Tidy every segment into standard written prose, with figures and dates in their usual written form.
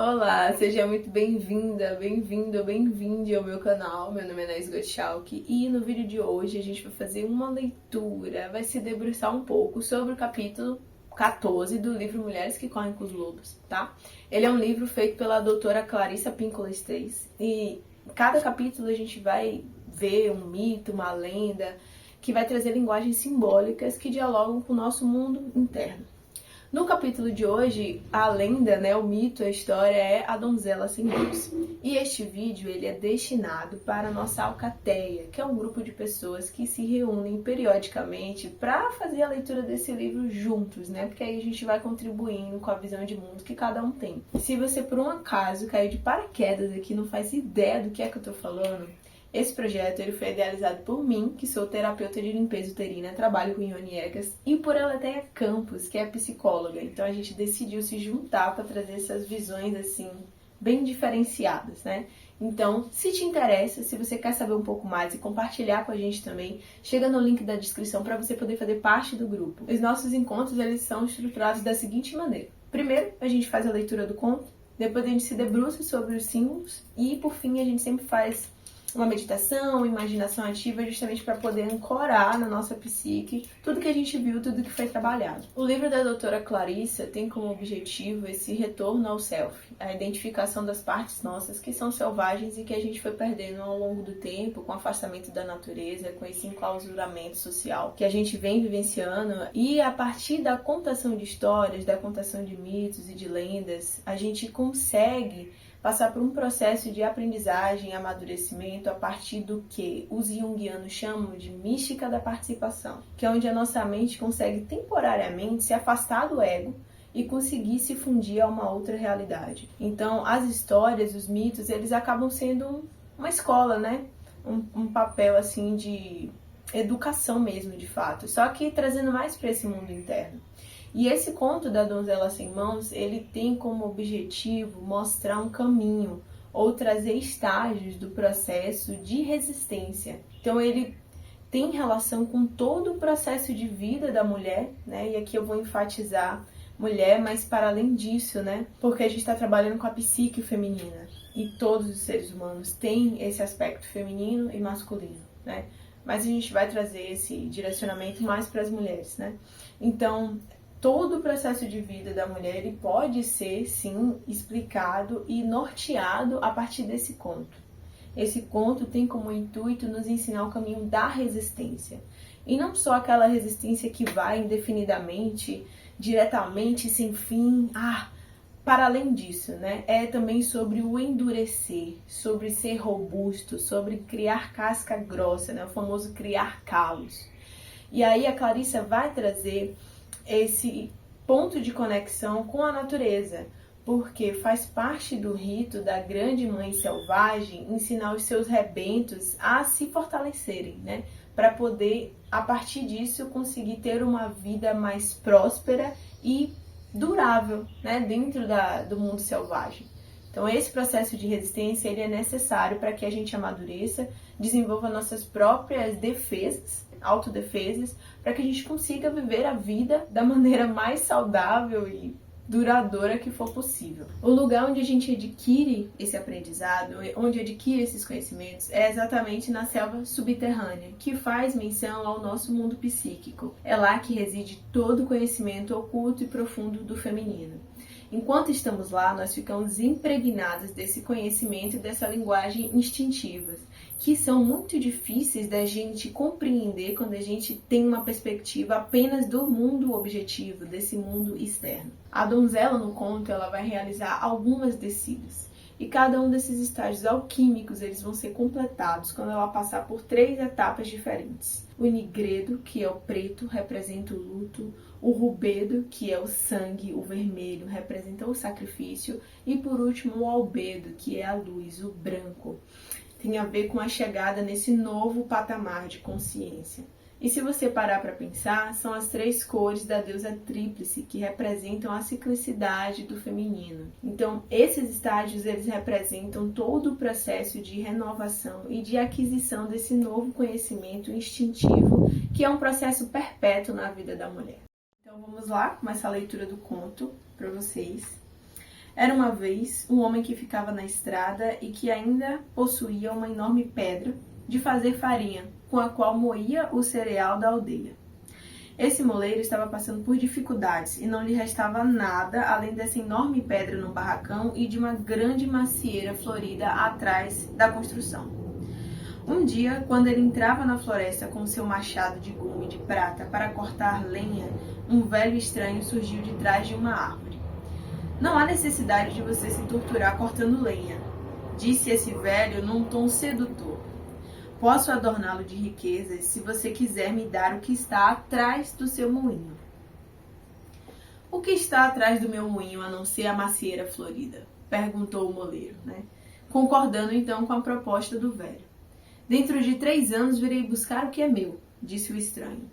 Olá, seja muito bem-vinda, bem-vindo ou bem-vinde ao meu canal. Meu nome é Naís Gottschalk e no vídeo de hoje a gente vai fazer uma leitura, vai se debruçar um pouco sobre o capítulo 14 do livro Mulheres que Correm com os Lobos, tá? Ele é um livro feito pela doutora Clarissa Pinkola Estes e cada capítulo a gente vai ver um mito, uma lenda, que vai trazer linguagens simbólicas que dialogam com o nosso mundo interno. No capítulo de hoje, a lenda, o mito, a história é a donzela sem luz. E este vídeo ele é destinado para a nossa alcateia, que é um grupo de pessoas que se reúnem periodicamente para fazer a leitura desse livro juntos, Porque aí a gente vai contribuindo com a visão de mundo que cada um tem. Se você por um acaso caiu de paraquedas aqui e não faz ideia do que é que eu tô falando, esse projeto ele foi idealizado por mim, que sou terapeuta de limpeza uterina, trabalho com Ione Egas, e por Elateia Campos, que é psicóloga. Então a gente decidiu se juntar para trazer essas visões assim, bem diferenciadas, Então, se te interessa, se você quer saber um pouco mais e compartilhar com a gente também, chega no link da descrição para você poder fazer parte do grupo. Os nossos encontros eles são estruturados da seguinte maneira. Primeiro, a gente faz a leitura do conto, depois a gente se debruça sobre os símbolos e, por fim, a gente sempre faz uma meditação, imaginação ativa, justamente para poder ancorar na nossa psique tudo que a gente viu, tudo que foi trabalhado. O livro da doutora Clarissa tem como objetivo esse retorno ao self, a identificação das partes nossas que são selvagens e que a gente foi perdendo ao longo do tempo, com o afastamento da natureza, com esse enclausuramento social que a gente vem vivenciando, e a partir da contação de histórias, da contação de mitos e de lendas, a gente consegue passar por um processo de aprendizagem e amadurecimento a partir do que os junguianos chamam de mística da participação, que é onde a nossa mente consegue temporariamente se afastar do ego e conseguir se fundir a uma outra realidade. Então, as histórias, os mitos, eles acabam sendo uma escola, Um papel, assim, de educação mesmo, de fato. Só que trazendo mais para esse mundo interno. E esse conto da Donzela Sem Mãos, ele tem como objetivo mostrar um caminho ou trazer estágios do processo de resistência. Então ele tem relação com todo o processo de vida da mulher, E aqui eu vou enfatizar mulher, mas para além disso, Porque a gente está trabalhando com a psique feminina e todos os seres humanos têm esse aspecto feminino e masculino, Mas a gente vai trazer esse direcionamento mais para as mulheres, Então, todo o processo de vida da mulher ele pode ser, sim, explicado e norteado a partir desse conto. Esse conto tem como intuito nos ensinar o caminho da resistência. E não só aquela resistência que vai indefinidamente, diretamente, sem fim. Para além disso, É também sobre o endurecer, sobre ser robusto, sobre criar casca grossa, O famoso criar calos. E aí a Clarissa vai trazer esse ponto de conexão com a natureza, porque faz parte do rito da grande mãe selvagem ensinar os seus rebentos a se fortalecerem, Para poder, a partir disso, conseguir ter uma vida mais próspera e durável, Dentro do mundo selvagem. Então esse processo de resistência ele é necessário para que a gente amadureça, desenvolva nossas próprias defesas, autodefesas, para que a gente consiga viver a vida da maneira mais saudável e duradoura que for possível. O lugar onde a gente adquire esse aprendizado, onde adquire esses conhecimentos, é exatamente na selva subterrânea, que faz menção ao nosso mundo psíquico. É lá que reside todo o conhecimento oculto e profundo do feminino. Enquanto estamos lá, nós ficamos impregnados desse conhecimento e dessa linguagem instintivas, que são muito difíceis da gente compreender quando a gente tem uma perspectiva apenas do mundo objetivo, desse mundo externo. A donzela no conto ela vai realizar algumas descidas. E cada um desses estágios alquímicos eles vão ser completados quando ela passar por 3 etapas diferentes. O nigredo, que é o preto, representa o luto. O rubedo, que é o sangue, o vermelho, representa o sacrifício. E por último, o albedo, que é a luz, o branco. Tem a ver com a chegada nesse novo patamar de consciência. E se você parar para pensar, são as 3 cores da deusa tríplice que representam a ciclicidade do feminino. Então, esses estágios eles representam todo o processo de renovação e de aquisição desse novo conhecimento instintivo, que é um processo perpétuo na vida da mulher. Então, vamos lá, começar a leitura do conto para vocês. Era uma vez um homem que ficava na estrada e que ainda possuía uma enorme pedra de fazer farinha, com a qual moía o cereal da aldeia. Esse moleiro estava passando por dificuldades e não lhe restava nada além dessa enorme pedra no barracão e de uma grande macieira florida atrás da construção. Um dia, quando ele entrava na floresta com seu machado de gume de prata para cortar lenha, um velho estranho surgiu de trás de uma árvore. "Não há necessidade de você se torturar cortando lenha", disse esse velho num tom sedutor. "Posso adorná-lo de riquezas se você quiser me dar o que está atrás do seu moinho." "O que está atrás do meu moinho a não ser a macieira florida?" perguntou o moleiro, concordando então com a proposta do velho. "Dentro de 3 anos virei buscar o que é meu", disse o estranho.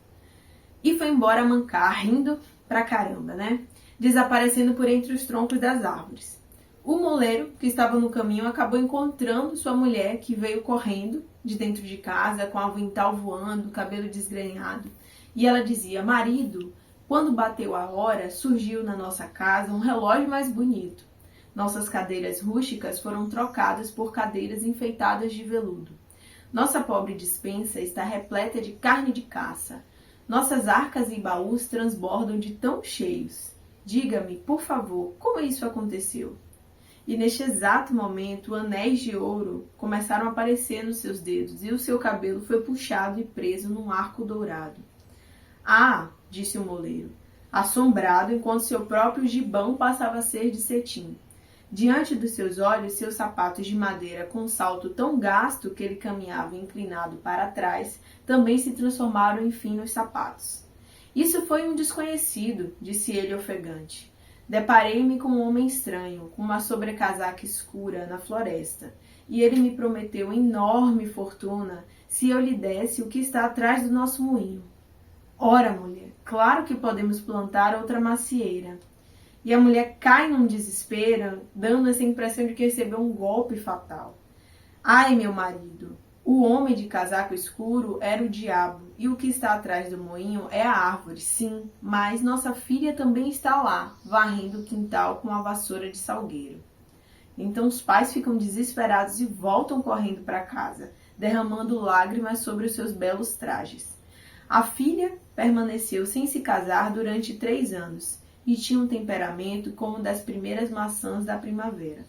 E foi embora a mancar, rindo pra caramba, desaparecendo por entre os troncos das árvores. O moleiro, que estava no caminho, acabou encontrando sua mulher, que veio correndo de dentro de casa, com o avental voando, o cabelo desgrenhado. E ela dizia: "Marido, quando bateu a hora, surgiu na nossa casa um relógio mais bonito. Nossas cadeiras rústicas foram trocadas por cadeiras enfeitadas de veludo. Nossa pobre despensa está repleta de carne de caça. Nossas arcas e baús transbordam de tão cheios. Diga-me, por favor, como isso aconteceu?" E neste exato momento, anéis de ouro começaram a aparecer nos seus dedos e o seu cabelo foi puxado e preso num arco dourado. "Ah!" disse o moleiro, assombrado enquanto seu próprio gibão passava a ser de cetim. Diante dos seus olhos, seus sapatos de madeira com um salto tão gasto que ele caminhava inclinado para trás, também se transformaram enfim nos sapatos. "Isso foi um desconhecido", disse ele ofegante. "Deparei-me com um homem estranho, com uma sobrecasaca escura, na floresta, e ele me prometeu enorme fortuna se eu lhe desse o que está atrás do nosso moinho." "Ora, mulher, claro que podemos plantar outra macieira." E a mulher cai num desespero, dando essa impressão de que recebeu um golpe fatal. "Ai, meu marido, o homem de casaco escuro era o diabo, e o que está atrás do moinho é a árvore, sim, mas nossa filha também está lá, varrendo o quintal com a vassoura de salgueiro." Então os pais ficam desesperados e voltam correndo para casa, derramando lágrimas sobre os seus belos trajes. A filha permaneceu sem se casar durante 3 anos, e tinha um temperamento como o das primeiras maçãs da primavera.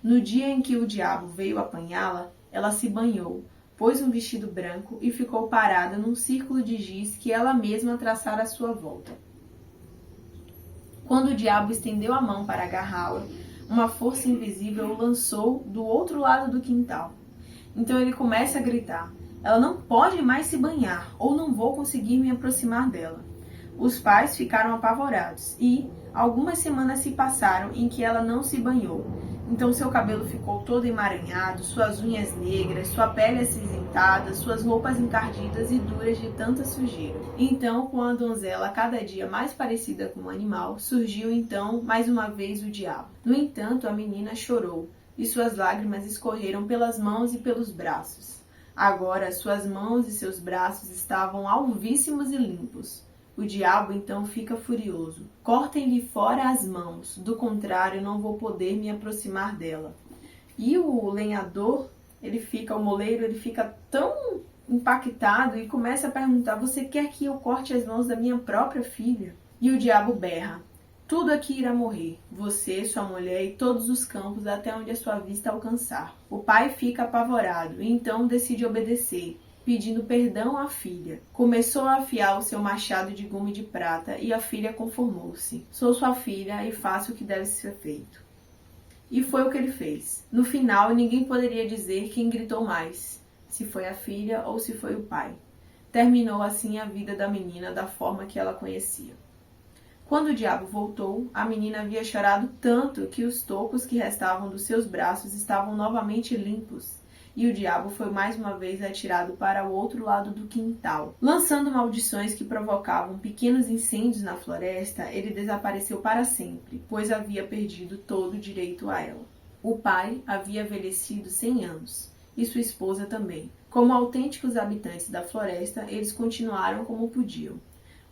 No dia em que o diabo veio apanhá-la, ela se banhou, pôs um vestido branco e ficou parada num círculo de giz que ela mesma traçara à sua volta. Quando o diabo estendeu a mão para agarrá-la, uma força invisível o lançou do outro lado do quintal. Então ele começa a gritar: "Ela não pode mais se banhar, ou não vou conseguir me aproximar dela." Os pais ficaram apavorados e algumas semanas se passaram em que ela não se banhou. Então seu cabelo ficou todo emaranhado, suas unhas negras, sua pele acinzentada, suas roupas encardidas e duras de tanta sujeira. Então, com a donzela cada dia mais parecida com um animal, surgiu então mais uma vez o diabo. No entanto, a menina chorou e suas lágrimas escorreram pelas mãos e pelos braços. Agora suas mãos e seus braços estavam alvíssimos e limpos. O diabo então fica furioso. "Cortem-lhe fora as mãos, do contrário não vou poder me aproximar dela." E o lenhador, o moleiro, ele fica tão impactado e começa a perguntar: "Você quer que eu corte as mãos da minha própria filha?" E o diabo berra: "Tudo aqui irá morrer, você, sua mulher e todos os campos até onde a sua vista alcançar." O pai fica apavorado e então decide obedecer, pedindo perdão à filha. Começou a afiar o seu machado de gume de prata e a filha conformou-se. "Sou sua filha e faço o que deve ser feito." E foi o que ele fez. No final, ninguém poderia dizer quem gritou mais, se foi a filha ou se foi o pai. Terminou assim a vida da menina da forma que ela conhecia. Quando o diabo voltou, a menina havia chorado tanto que os tocos que restavam dos seus braços estavam novamente limpos. E o diabo foi mais uma vez atirado para o outro lado do quintal. Lançando maldições que provocavam pequenos incêndios na floresta, ele desapareceu para sempre, pois havia perdido todo o direito a ela. O pai havia envelhecido 100 anos, e sua esposa também. Como autênticos habitantes da floresta, eles continuaram como podiam.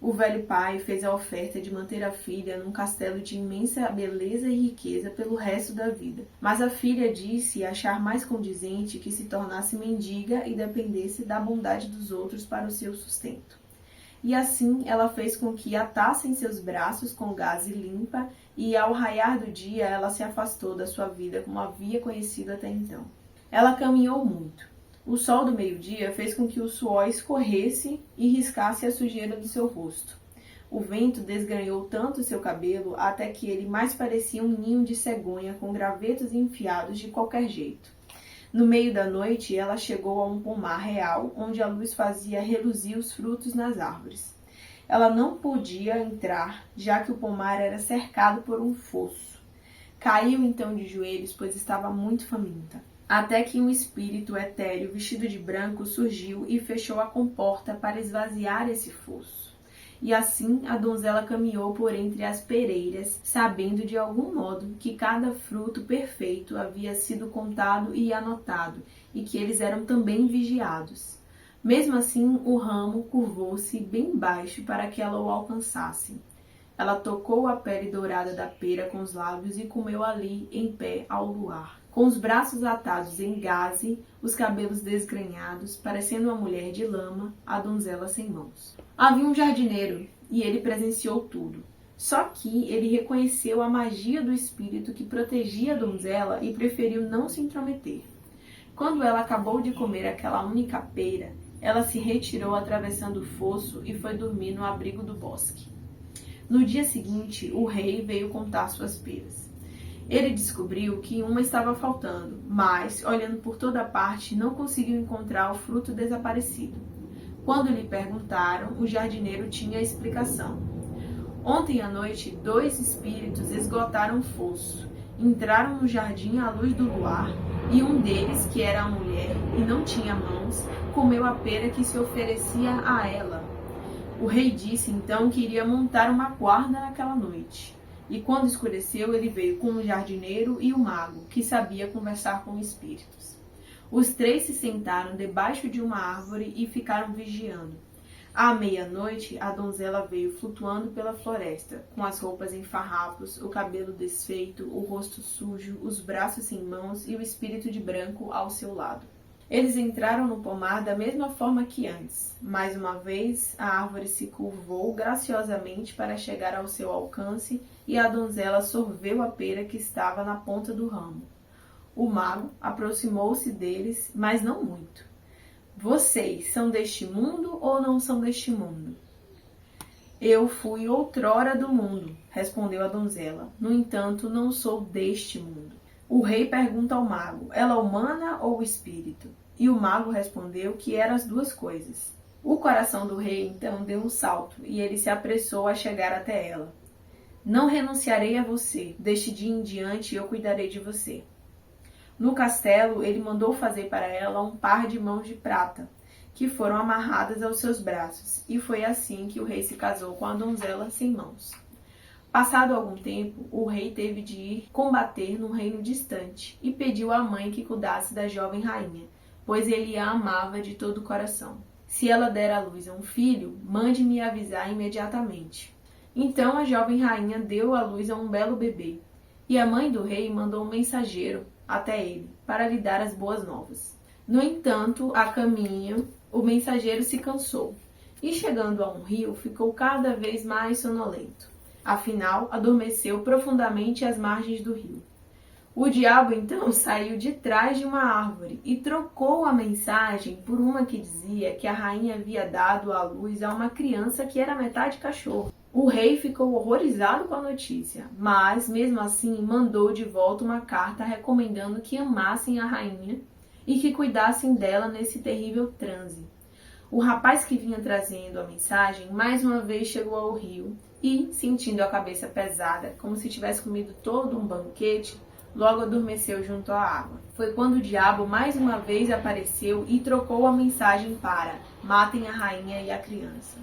O velho pai fez a oferta de manter a filha num castelo de imensa beleza e riqueza pelo resto da vida. Mas a filha disse achar mais condizente que se tornasse mendiga e dependesse da bondade dos outros para o seu sustento. E assim ela fez com que atassem seus braços com gaze limpa, e ao raiar do dia ela se afastou da sua vida como havia conhecido até então. Ela caminhou muito. O sol do meio-dia fez com que o suor escorresse e riscasse a sujeira do seu rosto. O vento desgranhou tanto seu cabelo até que ele mais parecia um ninho de cegonha com gravetos enfiados de qualquer jeito. No meio da noite, ela chegou a um pomar real, onde a luz fazia reluzir os frutos nas árvores. Ela não podia entrar, já que o pomar era cercado por um fosso. Caiu então de joelhos, pois estava muito faminta. Até que um espírito etéreo vestido de branco surgiu e fechou a comporta para esvaziar esse fosso. E assim a donzela caminhou por entre as pereiras, sabendo de algum modo que cada fruto perfeito havia sido contado e anotado, e que eles eram também vigiados. Mesmo assim, o ramo curvou-se bem baixo para que ela o alcançasse. Ela tocou a pele dourada da pera com os lábios e comeu ali, em pé, ao luar. Com os braços atados em gaze, os cabelos desgrenhados, parecendo uma mulher de lama, a donzela sem mãos. Havia um jardineiro, e ele presenciou tudo. Só que ele reconheceu a magia do espírito que protegia a donzela e preferiu não se intrometer. Quando ela acabou de comer aquela única pera, ela se retirou atravessando o fosso e foi dormir no abrigo do bosque. No dia seguinte, o rei veio contar suas peras. Ele descobriu que uma estava faltando, mas, olhando por toda parte, não conseguiu encontrar o fruto desaparecido. Quando lhe perguntaram, o jardineiro tinha a explicação. Ontem à noite, 2 espíritos esgotaram o fosso, entraram no jardim à luz do luar, e um deles, que era a mulher e não tinha mãos, comeu a pera que se oferecia a ela. O rei disse então que iria montar uma guarda naquela noite. E quando escureceu, ele veio com o jardineiro e o mago, que sabia conversar com espíritos. Os 3 se sentaram debaixo de uma árvore e ficaram vigiando. À meia-noite, a donzela veio flutuando pela floresta, com as roupas em farrapos, o cabelo desfeito, o rosto sujo, os braços sem mãos e o espírito de branco ao seu lado. Eles entraram no pomar da mesma forma que antes. Mais uma vez, a árvore se curvou graciosamente para chegar ao seu alcance e a donzela sorveu a pera que estava na ponta do ramo. O mago aproximou-se deles, mas não muito. Vocês são deste mundo ou não são deste mundo? Eu fui outrora do mundo, respondeu a donzela. No entanto, não sou deste mundo. O rei pergunta ao mago, ela é humana ou espírito? E o mago respondeu que eram as 2 coisas. O coração do rei então deu um salto e ele se apressou a chegar até ela. Não renunciarei a você, deste dia em diante eu cuidarei de você. No castelo, ele mandou fazer para ela um par de mãos de prata, que foram amarradas aos seus braços, e foi assim que o rei se casou com a donzela sem mãos. Passado algum tempo, o rei teve de ir combater num reino distante e pediu à mãe que cuidasse da jovem rainha, pois ele a amava de todo o coração. Se ela der à luz a um filho, mande-me avisar imediatamente. Então a jovem rainha deu à luz a um belo bebê, e a mãe do rei mandou um mensageiro até ele, para lhe dar as boas novas. No entanto, a caminho, o mensageiro se cansou, e chegando a um rio, ficou cada vez mais sonolento. Afinal, adormeceu profundamente às margens do rio. O diabo, então, saiu de trás de uma árvore e trocou a mensagem por uma que dizia que a rainha havia dado à luz a uma criança que era metade cachorro. O rei ficou horrorizado com a notícia, mas, mesmo assim, mandou de volta uma carta recomendando que amassem a rainha e que cuidassem dela nesse terrível transe. O rapaz que vinha trazendo a mensagem mais uma vez chegou ao rio e, sentindo a cabeça pesada, como se tivesse comido todo um banquete, logo adormeceu junto à água. Foi quando o diabo mais uma vez apareceu e trocou a mensagem para matem a rainha e a criança.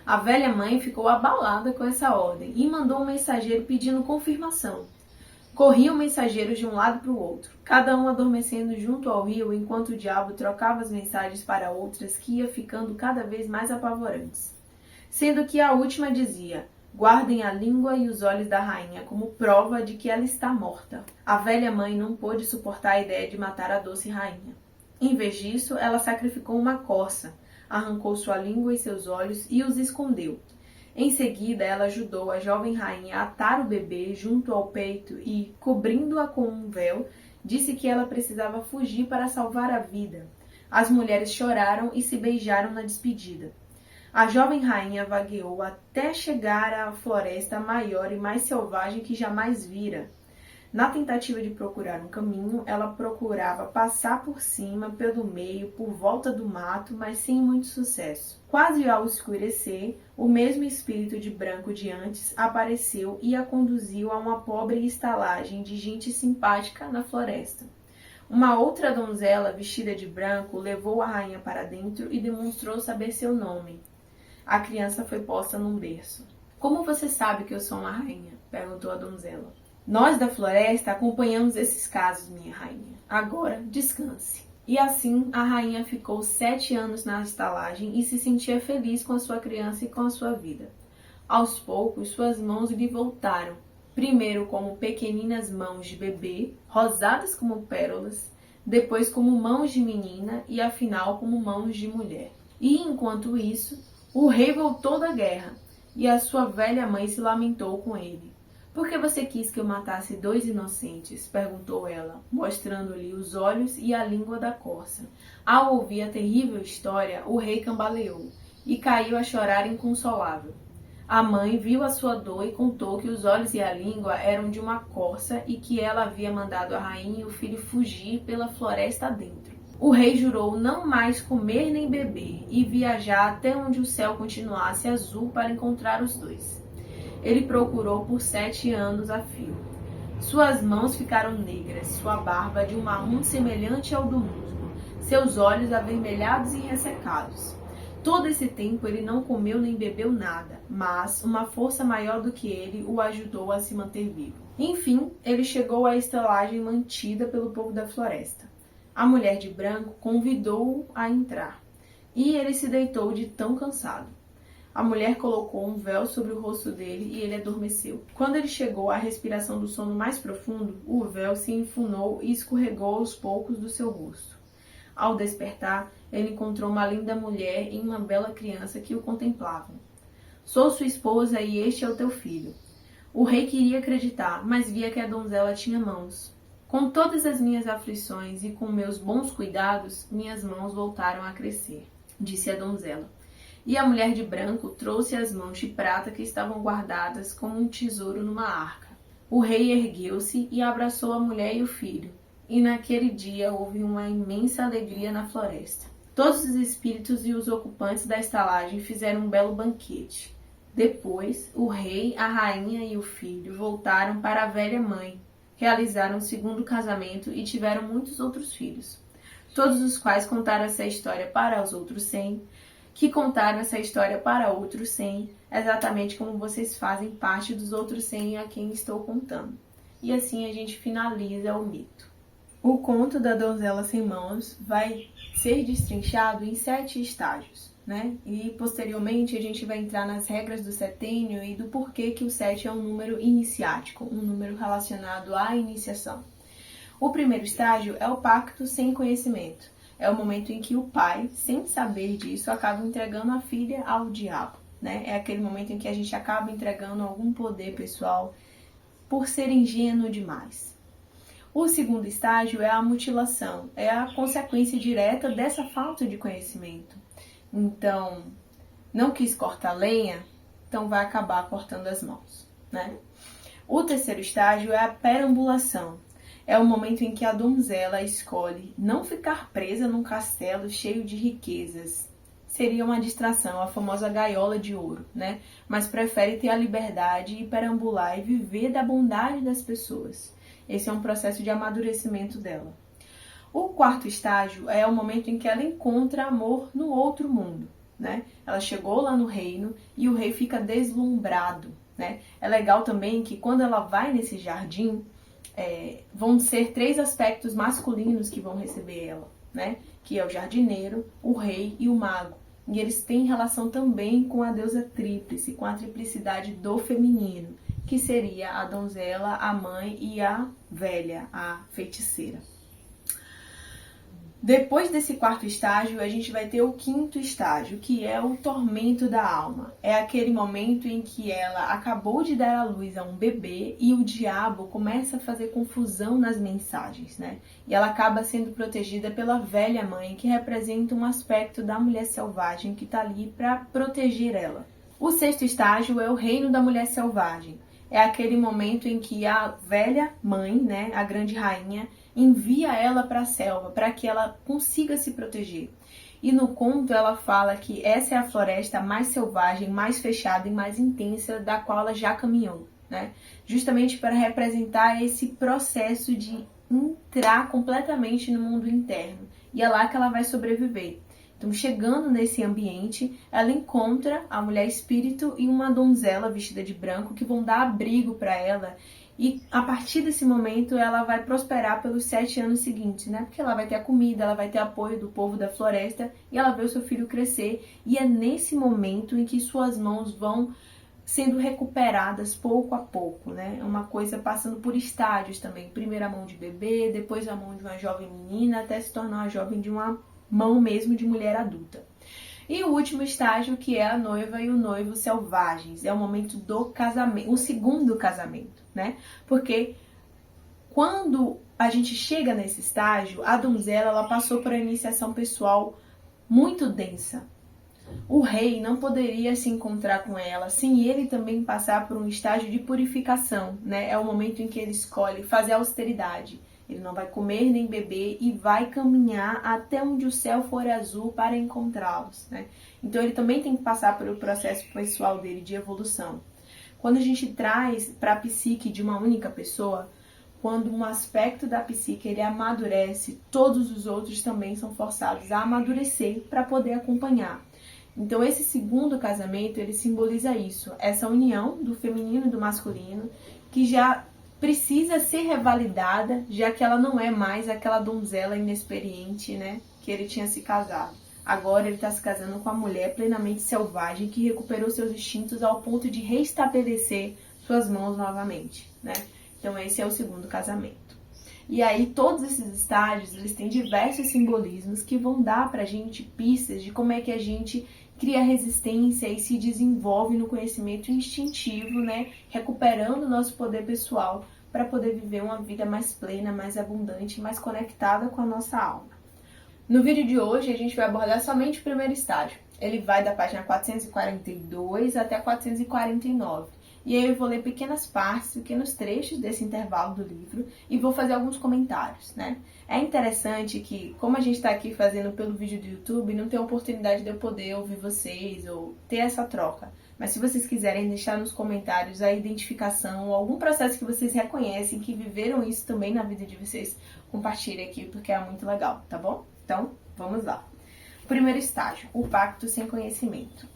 A velha mãe ficou abalada com essa ordem e mandou um mensageiro pedindo confirmação. Corriam mensageiros de um lado para o outro, cada um adormecendo junto ao rio enquanto o diabo trocava as mensagens para outras que ia ficando cada vez mais apavorantes. sendo que a última dizia: guardem a língua e os olhos da rainha como prova de que ela está morta. A velha mãe não pôde suportar a ideia de matar a doce rainha. Em vez disso, ela sacrificou uma corça, arrancou sua língua e seus olhos e os escondeu. Em seguida, ela ajudou a jovem rainha a atar o bebê junto ao peito e, cobrindo-a com um véu, disse que ela precisava fugir para salvar a vida. As mulheres choraram e se beijaram na despedida. A jovem rainha vagueou até chegar à floresta maior e mais selvagem que jamais vira. Na tentativa de procurar um caminho, ela procurava passar por cima, pelo meio, por volta do mato, mas sem muito sucesso. Quase ao escurecer, o mesmo espírito de branco de antes apareceu e a conduziu a uma pobre estalagem de gente simpática na floresta. Uma outra donzela, vestida de branco, levou a rainha para dentro e demonstrou saber seu nome. A criança foi posta num berço. Como você sabe que eu sou uma rainha? Perguntou a donzela. Nós da floresta acompanhamos esses casos, minha rainha. Agora, descanse. E assim, a rainha ficou 7 anos na estalagem e se sentia feliz com a sua criança e com a sua vida. Aos poucos, suas mãos lhe voltaram, primeiro como pequeninas mãos de bebê, rosadas como pérolas, depois como mãos de menina e afinal como mãos de mulher. E enquanto isso, o rei voltou da guerra e a sua velha mãe se lamentou com ele. Por que você quis que eu matasse 2 inocentes? Perguntou ela, mostrando-lhe os olhos e a língua da corça. Ao ouvir a terrível história, o rei cambaleou e caiu a chorar inconsolável. A mãe viu a sua dor e contou que os olhos e a língua eram de uma corça e que ela havia mandado a rainha e o filho fugir pela floresta adentro. O rei jurou não mais comer nem beber e viajar até onde o céu continuasse azul para encontrar os dois. Ele procurou por 7 anos a fio. Suas mãos ficaram negras, sua barba de um marrom semelhante ao do musgo, seus olhos avermelhados e ressecados. Todo esse tempo ele não comeu nem bebeu nada, mas uma força maior do que ele o ajudou a se manter vivo. Enfim, ele chegou à estalagem mantida pelo povo da floresta. A mulher de branco convidou-o a entrar, e ele se deitou de tão cansado. A mulher colocou um véu sobre o rosto dele e ele adormeceu. Quando ele chegou à respiração do sono mais profundo, o véu se enfunou e escorregou aos poucos do seu rosto. Ao despertar, ele encontrou uma linda mulher e uma bela criança que o contemplavam. Sou sua esposa e este é o teu filho. O rei queria acreditar, mas via que a donzela tinha mãos. Com todas as minhas aflições e com meus bons cuidados, minhas mãos voltaram a crescer, disse a donzela. E a mulher de branco trouxe as mãos de prata que estavam guardadas como um tesouro numa arca. O rei ergueu-se e abraçou a mulher e o filho, e naquele dia houve uma imensa alegria na floresta. Todos os espíritos e os ocupantes da estalagem fizeram um belo banquete. Depois, o rei, a rainha e o filho voltaram para a velha mãe, realizaram o segundo casamento e tiveram muitos outros filhos, todos os quais contaram essa história para os outros 100, que contaram essa história para outros 100, exatamente como vocês fazem parte dos outros 100 a quem estou contando. E assim a gente finaliza o mito. O conto da donzela sem mãos vai ser destrinchado em 7 estágios, né? E posteriormente a gente vai entrar nas regras do setênio e do porquê que o 7 é um número iniciático, um número relacionado à iniciação. O primeiro estágio é o pacto sem conhecimento. É o momento em que o pai, sem saber disso, acaba entregando a filha ao diabo, né? É aquele momento em que a gente acaba entregando algum poder pessoal por ser ingênuo demais. O segundo estágio é a mutilação, é a consequência direta dessa falta de conhecimento. Então, não quis cortar lenha, então vai acabar cortando as mãos, né? O terceiro estágio é a perambulação. É o momento em que a donzela escolhe não ficar presa num castelo cheio de riquezas. Seria uma distração, a famosa gaiola de ouro, né? Mas prefere ter a liberdade e perambular e viver da bondade das pessoas. Esse é um processo de amadurecimento dela. O quarto estágio é o momento em que ela encontra amor no outro mundo, né? Ela chegou lá no reino e o rei fica deslumbrado, né? É legal também que quando ela vai nesse jardim, vão ser 3 aspectos masculinos que vão receber ela, né? Que é o jardineiro, o rei e o mago. e eles têm relação também com a deusa tríplice, com a triplicidade do feminino, que seria a donzela, a mãe e a velha, a feiticeira. Depois desse quarto estágio, a gente vai ter o quinto estágio, que é o tormento da alma. É aquele momento em que ela acabou de dar à luz a um bebê e o diabo começa a fazer confusão nas mensagens, né? E ela acaba sendo protegida pela velha mãe, que representa um aspecto da mulher selvagem que está ali para proteger ela. O sexto estágio é o reino da mulher selvagem. É aquele momento em que a velha mãe, né, a grande rainha, envia ela para a selva para que ela consiga se proteger. E no conto ela fala que essa é a floresta mais selvagem, mais fechada e mais intensa da qual ela já caminhou, né? Justamente para representar esse processo de entrar completamente no mundo interno. E é lá que ela vai sobreviver. Então, chegando nesse ambiente, ela encontra a mulher espírito e uma donzela vestida de branco que vão dar abrigo para ela. E a partir desse momento, ela vai prosperar pelos 7 anos seguintes, né? Porque ela vai ter a comida, ela vai ter apoio do povo da floresta e ela vê o seu filho crescer. E é nesse momento em que suas mãos vão sendo recuperadas pouco a pouco, né? É uma coisa passando por estágios também. Primeiro a mão de bebê, depois a mão de uma jovem menina, até se tornar uma jovem de uma mão mesmo de mulher adulta. E o último estágio, que é a noiva e o noivo selvagens, é o momento do casamento, o segundo casamento, né? Porque quando a gente chega nesse estágio, a donzela ela passou por uma iniciação pessoal muito densa. O rei não poderia se encontrar com ela sem ele também passar por um estágio de purificação, né? É o momento em que ele escolhe fazer austeridade. Ele não vai comer nem beber e vai caminhar até onde o céu for azul para encontrá-los, né? Então ele também tem que passar pelo processo pessoal dele de evolução. Quando a gente traz para a psique de uma única pessoa, quando um aspecto da psique ele amadurece, todos os outros também são forçados a amadurecer para poder acompanhar. Então esse segundo casamento, ele simboliza isso, essa união do feminino e do masculino, que já precisa ser revalidada, já que ela não é mais aquela donzela inexperiente, né, que ele tinha se casado. Agora ele está se casando com a mulher plenamente selvagem que recuperou seus instintos ao ponto de restabelecer suas mãos novamente, né? Então esse é o segundo casamento. E aí todos esses estágios, eles têm diversos simbolismos que vão dar pra gente pistas de como é que a gente cria resistência e se desenvolve no conhecimento instintivo, né? Recuperando o nosso poder pessoal para poder viver uma vida mais plena, mais abundante, mais conectada com a nossa alma. No vídeo de hoje, a gente vai abordar somente o primeiro estágio. Ele vai da página 442 até 449. E aí eu vou ler pequenas partes, pequenos trechos desse intervalo do livro e vou fazer alguns comentários, né? É interessante que, como a gente está aqui fazendo pelo vídeo do YouTube, não tem oportunidade de eu poder ouvir vocês ou ter essa troca. Mas se vocês quiserem deixar nos comentários a identificação ou algum processo que vocês reconhecem, que viveram isso também na vida de vocês, compartilhe aqui porque é muito legal, tá bom? Então, vamos lá. Primeiro estágio, o pacto sem conhecimento.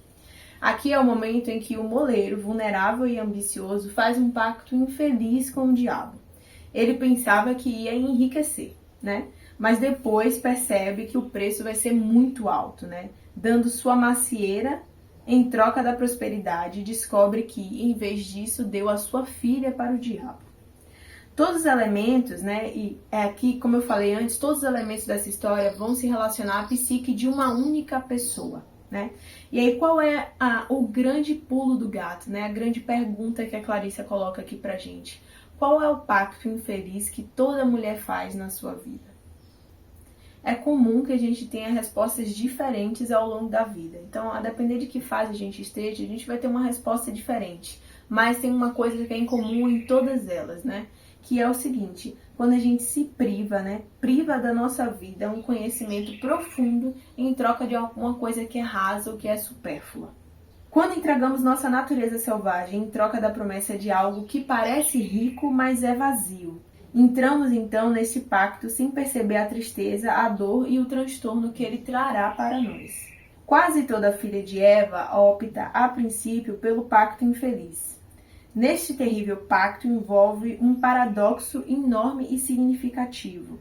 Aqui é o momento em que o moleiro, vulnerável e ambicioso, faz um pacto infeliz com o diabo. Ele pensava que ia enriquecer, né? Mas depois percebe que o preço vai ser muito alto, né? Dando sua macieira em troca da prosperidade, descobre que, em vez disso, deu a sua filha para o diabo. Todos os elementos, né? E aqui, como eu falei antes, todos os elementos dessa história vão se relacionar à psique de uma única pessoa. Né? E aí, qual é o grande pulo do gato, né? A grande pergunta que a Clarissa coloca aqui pra gente. Qual é o pacto infeliz que toda mulher faz na sua vida? É comum que a gente tenha respostas diferentes ao longo da vida. Então, a depender de que fase a gente esteja, a gente vai ter uma resposta diferente. Mas tem uma coisa que é em comum em todas elas, né? Que é o seguinte, quando a gente se priva, né? Priva da nossa vida um conhecimento profundo em troca de alguma coisa que é rasa ou que é supérflua. Quando entregamos nossa natureza selvagem em troca da promessa de algo que parece rico, mas é vazio. Entramos então nesse pacto sem perceber a tristeza, a dor e o transtorno que ele trará para nós. Quase toda filha de Eva opta, a princípio, pelo pacto infeliz. Neste terrível pacto envolve um paradoxo enorme e significativo.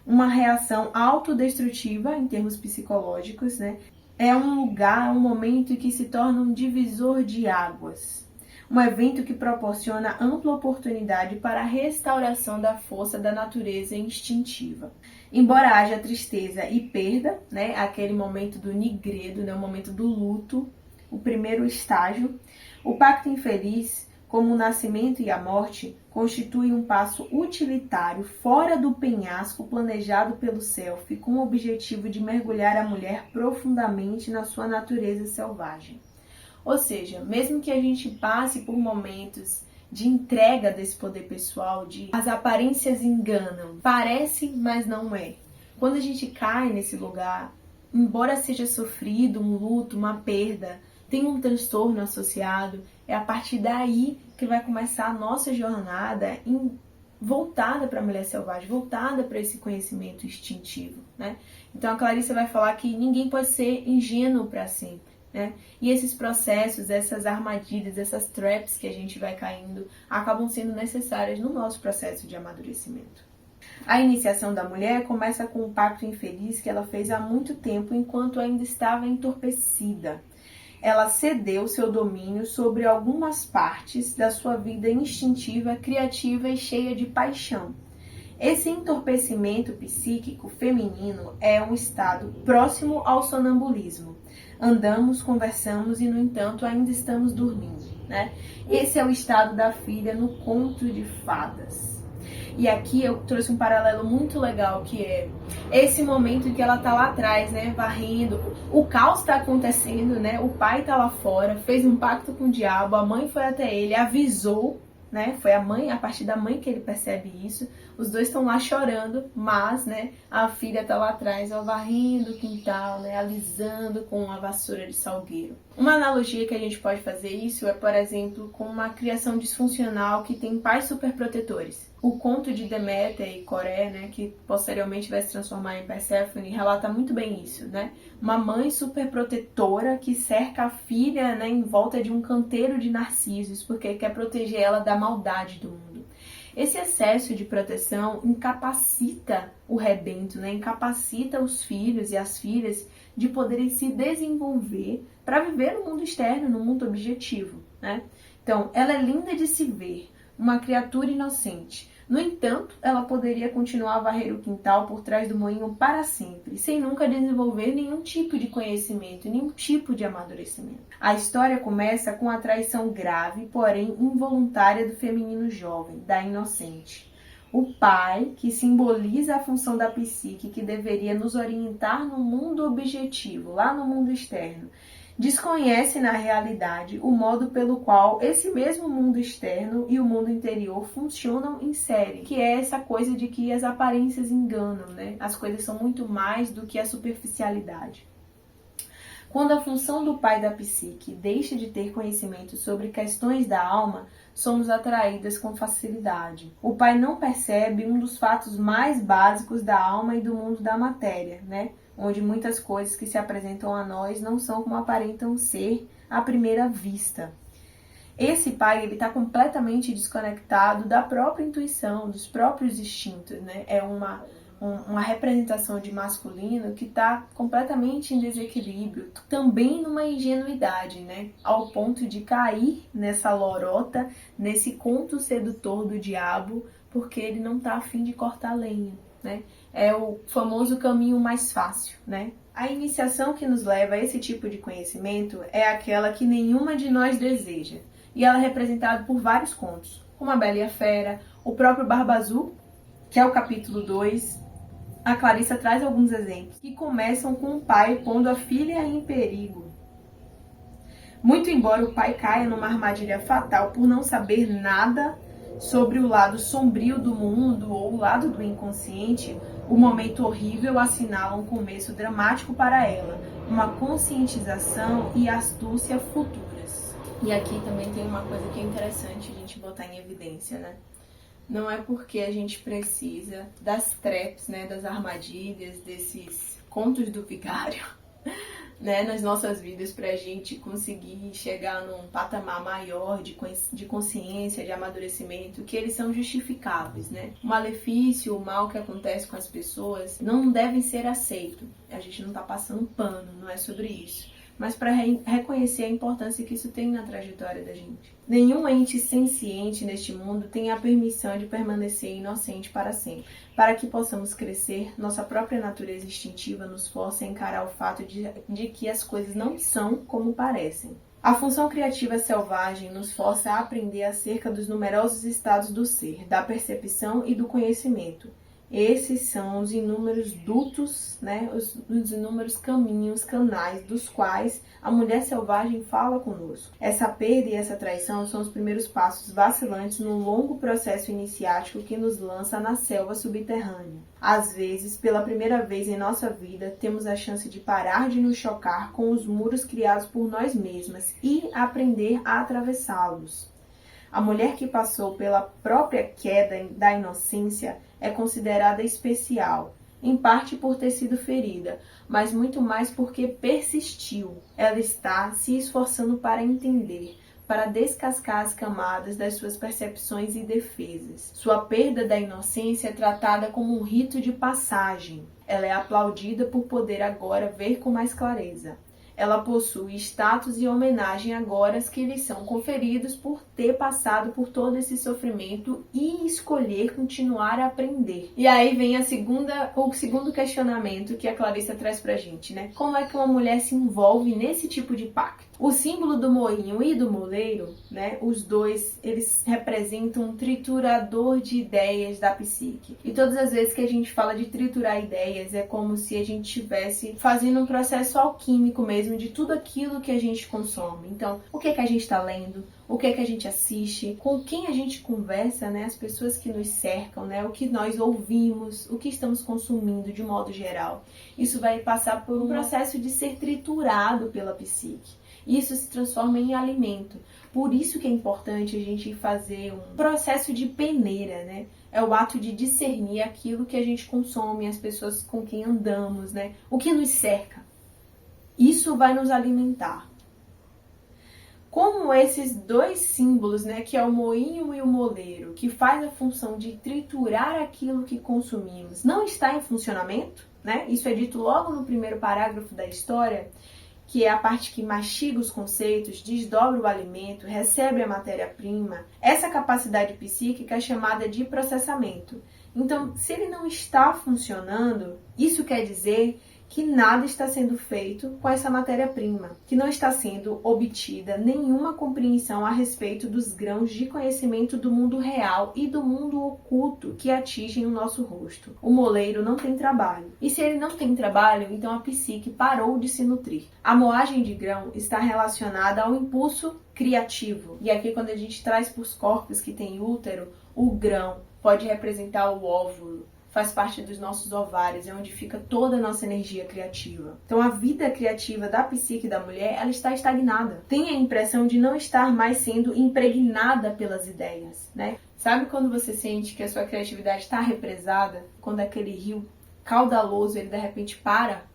Uma reação autodestrutiva, em termos psicológicos, né? é um lugar, um momento que se torna um divisor de águas. Um evento que proporciona ampla oportunidade para a restauração da força da natureza instintiva. Embora haja tristeza e perda, né, aquele momento do nigredo, né, o momento do luto, o primeiro estágio, o pacto infeliz, como o nascimento e a morte, constitui um passo utilitário fora do penhasco planejado pelo Self, com o objetivo de mergulhar a mulher profundamente na sua natureza selvagem. Ou seja, mesmo que a gente passe por momentos de entrega desse poder pessoal, de as aparências enganam, parece, mas não é. Quando a gente cai nesse lugar, embora seja sofrido um luto, uma perda, tem um transtorno associado, é a partir daí que vai começar a nossa jornada voltada para a mulher selvagem, voltada para esse conhecimento instintivo, né? Então a Clarissa vai falar que ninguém pode ser ingênuo para sempre, né? E esses processos, essas armadilhas, essas traps que a gente vai caindo, acabam sendo necessárias no nosso processo de amadurecimento. A iniciação da mulher começa com um pacto infeliz que ela fez há muito tempo enquanto ainda estava entorpecida. Ela cedeu seu domínio sobre algumas partes da sua vida instintiva, criativa e cheia de paixão. Esse entorpecimento psíquico feminino é um estado próximo ao sonambulismo. Andamos, conversamos e, no entanto, ainda estamos dormindo, né? Esse é o estado da filha no conto de fadas. E aqui eu trouxe um paralelo muito legal, que é esse momento em que ela tá lá atrás, né, varrendo, o caos tá acontecendo, né, o pai tá lá fora, fez um pacto com o diabo, a mãe foi até ele, avisou, né, foi a partir da mãe que ele percebe isso, os dois estão lá chorando, mas, né, a filha tá lá atrás, ó, varrendo o quintal, né, alisando com uma vassoura de salgueiro. Uma analogia que a gente pode fazer isso é, por exemplo, com uma criação disfuncional que tem pais superprotetores. O conto de Deméter e Coré, né, que posteriormente vai se transformar em Perséfone, relata muito bem isso, né? Uma mãe superprotetora que cerca a filha, né, em volta de um canteiro de narcisos, porque quer proteger ela da maldade do mundo. Esse excesso de proteção incapacita o rebento, né? Incapacita os filhos e as filhas de poderem se desenvolver para viver no mundo externo, no mundo objetivo, né? Então, ela é linda de se ver, uma criatura inocente. No entanto, ela poderia continuar a varrer o quintal por trás do moinho para sempre, sem nunca desenvolver nenhum tipo de conhecimento, nenhum tipo de amadurecimento. A história começa com a traição grave, porém involuntária do feminino jovem, da inocente. O pai, que simboliza a função da psique, que deveria nos orientar no mundo objetivo, lá no mundo externo, desconhece na realidade o modo pelo qual esse mesmo mundo externo e o mundo interior funcionam em série, que é essa coisa de que as aparências enganam, né? As coisas são muito mais do que a superficialidade. Quando a função do pai da psique deixa de ter conhecimento sobre questões da alma, somos atraídas com facilidade. O pai não percebe um dos fatos mais básicos da alma e do mundo da matéria, né? Onde muitas coisas que se apresentam a nós não são como aparentam ser à primeira vista. Esse pai, ele está completamente desconectado da própria intuição, dos próprios instintos, né? É uma representação de masculino que está completamente em desequilíbrio, também numa ingenuidade, né? Ao ponto de cair nessa lorota, nesse conto sedutor do diabo, porque ele não está a fim de cortar lenha, né? É o famoso caminho mais fácil, né? A iniciação que nos leva a esse tipo de conhecimento é aquela que nenhuma de nós deseja. E ela é representada por vários contos, como A Bela e a Fera, o próprio Barba Azul, que é o capítulo 2. A Clarissa traz alguns exemplos que começam com o pai pondo a filha em perigo. Muito embora o pai caia numa armadilha fatal por não saber nada sobre o lado sombrio do mundo ou o lado do inconsciente, o momento horrível assinala um começo dramático para ela, uma conscientização e astúcia futuras. E aqui também tem uma coisa que é interessante a gente botar em evidência, né? Não é porque a gente precisa das traps, né, das armadilhas, desses contos do vigário, né, nas nossas vidas para a gente conseguir chegar num patamar maior de consciência, de amadurecimento, que eles são justificáveis, né? O malefício, o mal que acontece com as pessoas não devem ser aceitos. A gente não tá passando pano, não é sobre isso. Mas para reconhecer a importância que isso tem na trajetória da gente. Nenhum ente senciente neste mundo tem a permissão de permanecer inocente para sempre. Para que possamos crescer, nossa própria natureza instintiva nos força a encarar o fato de que as coisas não são como parecem. A função criativa selvagem nos força a aprender acerca dos numerosos estados do ser, da percepção e do conhecimento. Esses são os inúmeros dutos, né, os inúmeros caminhos, canais, dos quais a mulher selvagem fala conosco. Essa perda e essa traição são os primeiros passos vacilantes num longo processo iniciático que nos lança na selva subterrânea. Às vezes, pela primeira vez em nossa vida, temos a chance de parar de nos chocar com os muros criados por nós mesmas e aprender a atravessá-los. A mulher que passou pela própria queda da inocência é considerada especial, em parte por ter sido ferida, mas muito mais porque persistiu. Ela está se esforçando para entender, para descascar as camadas das suas percepções e defesas. Sua perda da inocência é tratada como um rito de passagem. Ela é aplaudida por poder agora ver com mais clareza. Ela possui status e homenagem agora que lhe são conferidos por ter passado por todo esse sofrimento e escolher continuar a aprender. E aí vem o segundo questionamento que a Clarissa traz pra gente, né? Como é que uma mulher se envolve nesse tipo de pacto? O símbolo do moinho e do moleiro, né? Os dois, eles representam um triturador de ideias da psique. E todas as vezes que a gente fala de triturar ideias, é como se a gente estivesse fazendo um processo alquímico mesmo de tudo aquilo que a gente consome. Então, o que é que a gente está lendo? O que é que a gente assiste? Com quem a gente conversa, né? As pessoas que nos cercam, né? O que nós ouvimos, o que estamos consumindo de modo geral. Isso vai passar por um processo de ser triturado pela psique. Isso se transforma em alimento. Por isso que é importante a gente fazer um processo de peneira, né? É o ato de discernir aquilo que a gente consome, as pessoas com quem andamos, né? O que nos cerca. Isso vai nos alimentar. Como esses dois símbolos, né, que é o moinho e o moleiro, que faz a função de triturar aquilo que consumimos, não está em funcionamento, né? Isso é dito logo no primeiro parágrafo da história, que é a parte que mastiga os conceitos, desdobra o alimento, recebe a matéria-prima. Essa capacidade psíquica é chamada de processamento. Então, se ele não está funcionando, isso quer dizer que nada está sendo feito com essa matéria-prima, que não está sendo obtida nenhuma compreensão a respeito dos grãos de conhecimento do mundo real e do mundo oculto que atingem o nosso rosto. O moleiro não tem trabalho. E se ele não tem trabalho, então a psique parou de se nutrir. A moagem de grão está relacionada ao impulso criativo. E aqui, quando a gente traz para os corpos que têm útero, o grão pode representar o óvulo. Faz parte dos nossos ovários, é onde fica toda a nossa energia criativa. Então a vida criativa da psique da mulher, ela está estagnada. Tem a impressão de não estar mais sendo impregnada pelas ideias, né? Sabe quando você sente que a sua criatividade está represada? Quando aquele rio caudaloso, ele de repente para?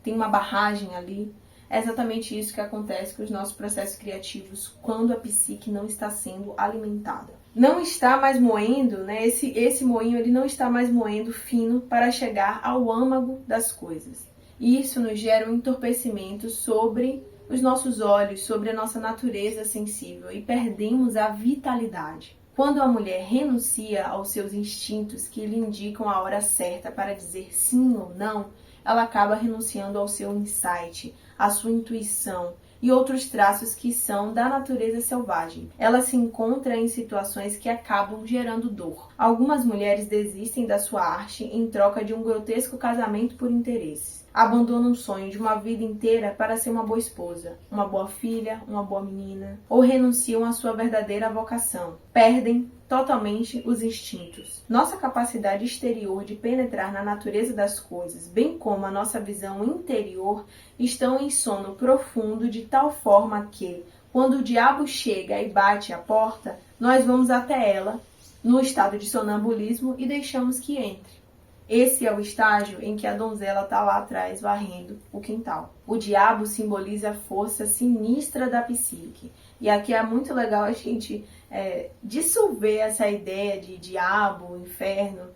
Tem uma barragem ali? É exatamente isso que acontece com os nossos processos criativos quando a psique não está sendo alimentada. Não está mais moendo, né? Esse moinho ele não está mais moendo fino para chegar ao âmago das coisas. E isso nos gera um entorpecimento sobre os nossos olhos, sobre a nossa natureza sensível e perdemos a vitalidade. Quando a mulher renuncia aos seus instintos que lhe indicam a hora certa para dizer sim ou não, ela acaba renunciando ao seu insight, à sua intuição e outros traços que são da natureza selvagem. Ela se encontra em situações que acabam gerando dor. Algumas mulheres desistem da sua arte em troca de um grotesco casamento por interesses. Abandonam um sonho de uma vida inteira para ser uma boa esposa, uma boa filha, uma boa menina, ou renunciam à sua verdadeira vocação. Perdem totalmente os instintos. Nossa capacidade exterior de penetrar na natureza das coisas, bem como a nossa visão interior, estão em sono profundo de tal forma que, quando o diabo chega e bate à porta, nós vamos até ela, no estado de sonambulismo, e deixamos que entre. Esse é o estágio em que a donzela está lá atrás varrendo o quintal. O diabo simboliza a força sinistra da psique. E aqui é muito legal a gente dissolver essa ideia de diabo, inferno,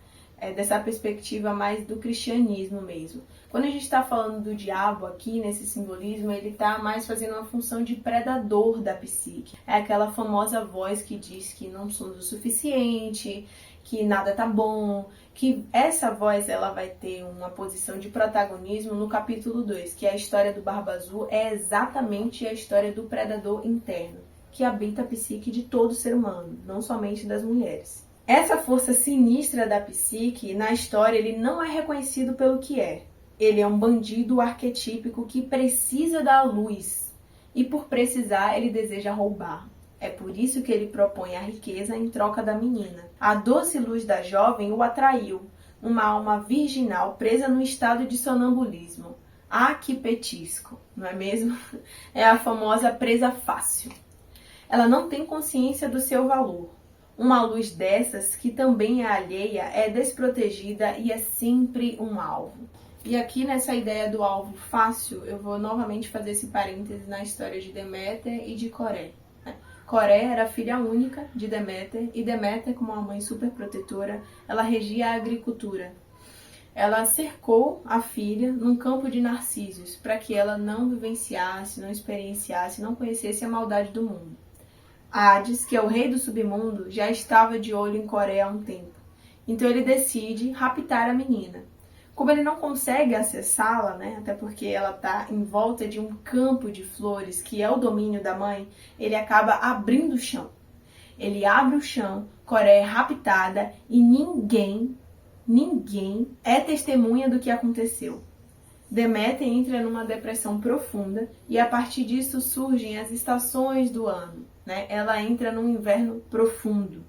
dessa perspectiva mais do cristianismo mesmo. Quando a gente está falando do diabo aqui, nesse simbolismo, ele está mais fazendo uma função de predador da psique. É aquela famosa voz que diz que não somos o suficiente, que nada tá bom, que essa voz ela vai ter uma posição de protagonismo no capítulo 2, que é a história do Barba Azul, é exatamente a história do predador interno, que habita a psique de todo ser humano, não somente das mulheres. Essa força sinistra da psique, na história, ele não é reconhecido pelo que é. Ele é um bandido arquetípico que precisa da luz, e por precisar, ele deseja roubar. É por isso que ele propõe a riqueza em troca da menina. A doce luz da jovem o atraiu, uma alma virginal presa no estado de sonambulismo. Ah, que petisco, não é mesmo? É a famosa presa fácil. Ela não tem consciência do seu valor. Uma luz dessas, que também é alheia, é desprotegida e é sempre um alvo. E aqui nessa ideia do alvo fácil, eu vou novamente fazer esse parêntese na história de Deméter e de Coré. Coré era filha única de Deméter, e Deméter, como uma mãe super protetora, ela regia a agricultura. Ela cercou a filha num campo de narcisos, para que ela não vivenciasse, não experienciasse, não conhecesse a maldade do mundo. Hades, que é o rei do submundo, já estava de olho em Coré há um tempo. Então ele decide raptar a menina. Como ele não consegue acessá-la, né, até porque ela está em volta de um campo de flores, que é o domínio da mãe, ele acaba abrindo o chão. Ele abre o chão, Coré é raptada e ninguém é testemunha do que aconteceu. Deméter entra numa depressão profunda e a partir disso surgem as estações do ano, né? Ela entra num inverno profundo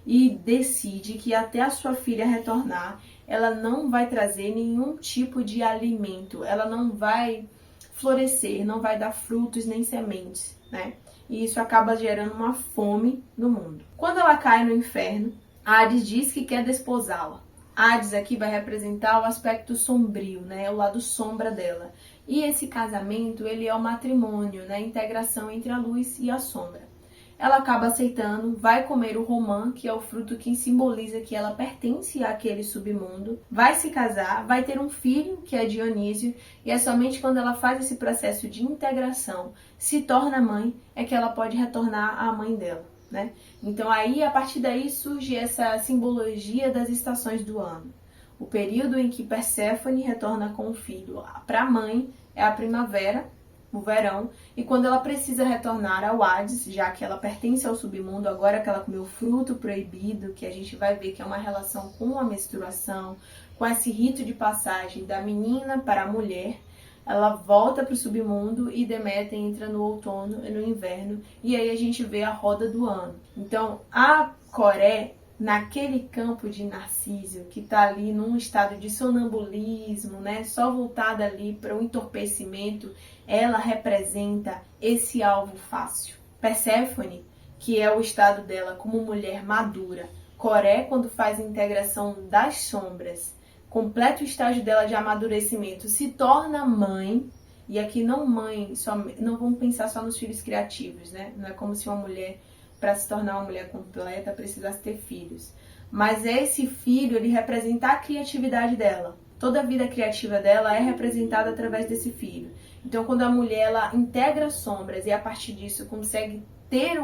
e decide que até a sua filha retornar, ela não vai trazer nenhum tipo de alimento, ela não vai florescer, não vai dar frutos nem sementes, né? E isso acaba gerando uma fome no mundo. Quando ela cai no inferno, Hades diz que quer desposá-la. Hades aqui vai representar o aspecto sombrio, né? O lado sombra dela. E esse casamento, ele é o matrimônio, né? A integração entre a luz e a sombra. Ela acaba aceitando, vai comer o romã, que é o fruto que simboliza que ela pertence àquele submundo, vai se casar, vai ter um filho, que é Dionísio, e é somente quando ela faz esse processo de integração, se torna mãe, é que ela pode retornar à mãe dela, né? Então aí, a partir daí, surge essa simbologia das estações do ano. O período em que Perséfone retorna com o filho para a mãe é a primavera, o verão, e quando ela precisa retornar ao Hades, já que ela pertence ao submundo, agora que ela comeu o fruto proibido, que a gente vai ver que é uma relação com a menstruação, com esse rito de passagem da menina para a mulher, ela volta para o submundo e Deméter entra no outono e no inverno, e aí a gente vê a roda do ano. Então, a Coré, naquele campo de Narciso, que está ali num estado de sonambulismo, né, só voltada ali para o entorpecimento, ela representa esse alvo fácil. Perséfone, que é o estado dela como mulher madura. Coré, quando faz a integração das sombras, completa o estágio dela de amadurecimento, se torna mãe. E aqui não mãe, não vamos pensar só nos filhos criativos, né? Não é como se uma mulher, para se tornar uma mulher completa, precisasse ter filhos. Mas esse filho, ele representa a criatividade dela. Toda a vida criativa dela é representada através desse filho. Então, quando a mulher ela integra sombras e a partir disso consegue ter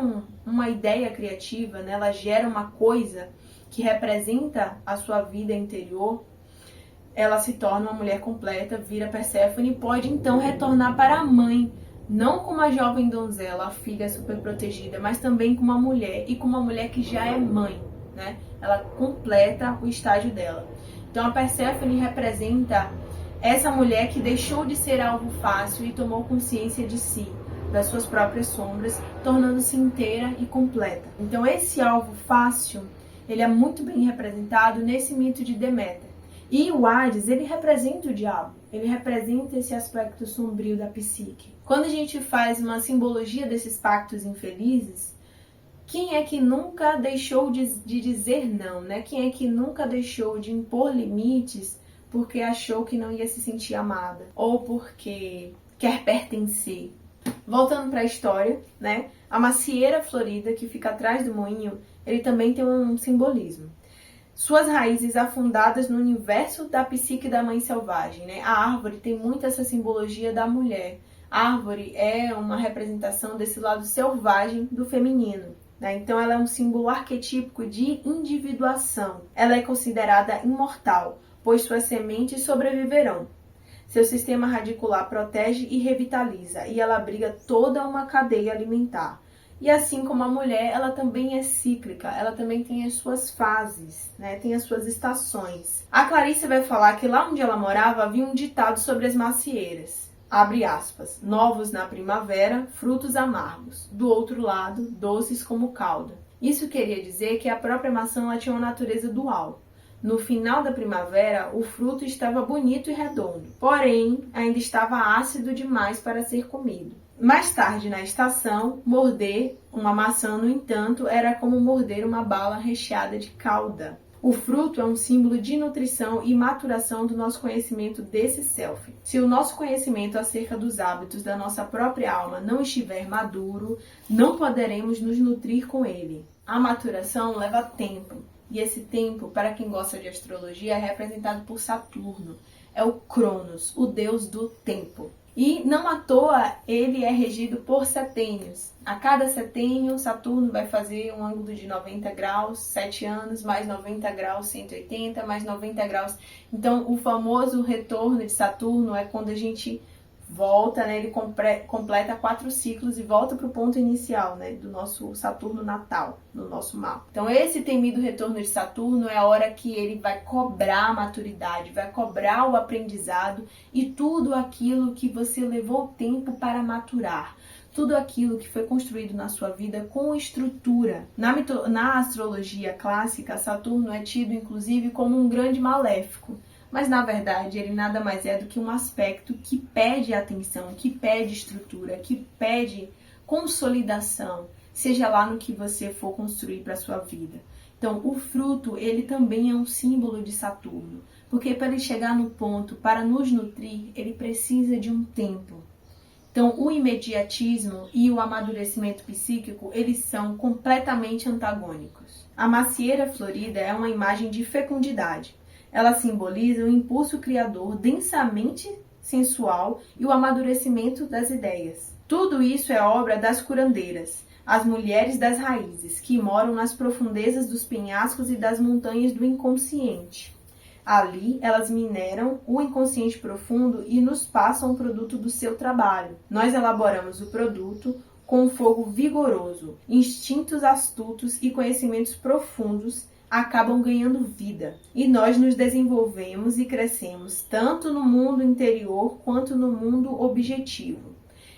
uma ideia criativa, né? Ela gera uma coisa que representa a sua vida interior, ela se torna uma mulher completa, vira Perséfone e pode então retornar para a mãe, não como a jovem donzela, a filha super protegida, mas também como uma mulher, e como uma mulher que já é mãe, né? Ela completa o estágio dela. Então a Perséfone representa essa mulher que deixou de ser alvo fácil e tomou consciência de si, das suas próprias sombras, tornando-se inteira e completa. Então esse alvo fácil, ele é muito bem representado nesse mito de Deméter. E o Hades, ele representa o diabo, ele representa esse aspecto sombrio da psique. Quando a gente faz uma simbologia desses pactos infelizes, Quem é que nunca deixou de dizer não, né? Quem é que nunca deixou de impor limites porque achou que não ia se sentir amada ou porque quer pertencer? Voltando para a história, né? A macieira florida que fica atrás do moinho, ele também tem um simbolismo. Suas raízes afundadas no universo da psique da mãe selvagem, né? A árvore tem muito essa simbologia da mulher. A árvore é uma representação desse lado selvagem do feminino, né? Então ela é um símbolo arquetípico de individuação. Ela é considerada imortal, pois suas sementes sobreviverão. Seu sistema radicular protege e revitaliza, e ela abriga toda uma cadeia alimentar. E assim como a mulher, ela também é cíclica, ela também tem as suas fases, né? Tem as suas estações. A Clarice vai falar que lá onde ela morava havia um ditado sobre as macieiras. Abre aspas, novos na primavera, frutos amargos, do outro lado, doces como calda. Isso queria dizer que a própria maçã ela tinha uma natureza dual. No final da primavera, o fruto estava bonito e redondo, porém ainda estava ácido demais para ser comido. Mais tarde na estação, morder uma maçã, no entanto, era como morder uma bala recheada de calda. O fruto é um símbolo de nutrição e maturação do nosso conhecimento desse self. Se o nosso conhecimento acerca dos hábitos da nossa própria alma não estiver maduro, não poderemos nos nutrir com ele. A maturação leva tempo. E esse tempo, para quem gosta de astrologia, é representado por Saturno. É o Cronos, o deus do tempo. E não à toa ele é regido por setênios. A cada setênio, Saturno vai fazer um ângulo de 90 graus, 7 anos, mais 90 graus, 180, mais 90 graus. Então, o famoso retorno de Saturno é quando a gente volta, né? Ele completa 4 ciclos e volta para o ponto inicial, né? Do nosso Saturno natal, no nosso mapa. Então, esse temido retorno de Saturno é a hora que ele vai cobrar a maturidade, vai cobrar o aprendizado e tudo aquilo que você levou tempo para maturar. Tudo aquilo que foi construído na sua vida com estrutura. Na astrologia clássica, Saturno é tido, inclusive, como um grande maléfico. Mas, na verdade, ele nada mais é do que um aspecto que pede atenção, que pede estrutura, que pede consolidação, seja lá no que você for construir para a sua vida. Então, o fruto, ele também é um símbolo de Saturno, porque para ele chegar no ponto, para nos nutrir, ele precisa de um tempo. Então, o imediatismo e o amadurecimento psíquico, eles são completamente antagônicos. A macieira florida é uma imagem de fecundidade. Ela simboliza o impulso criador densamente sensual e o amadurecimento das ideias. Tudo isso é obra das curandeiras, as mulheres das raízes, que moram nas profundezas dos penhascos e das montanhas do inconsciente. Ali, elas mineram o inconsciente profundo e nos passam o produto do seu trabalho. Nós elaboramos o produto com um fogo vigoroso, instintos astutos e conhecimentos profundos acabam ganhando vida. E nós nos desenvolvemos e crescemos tanto no mundo interior quanto no mundo objetivo.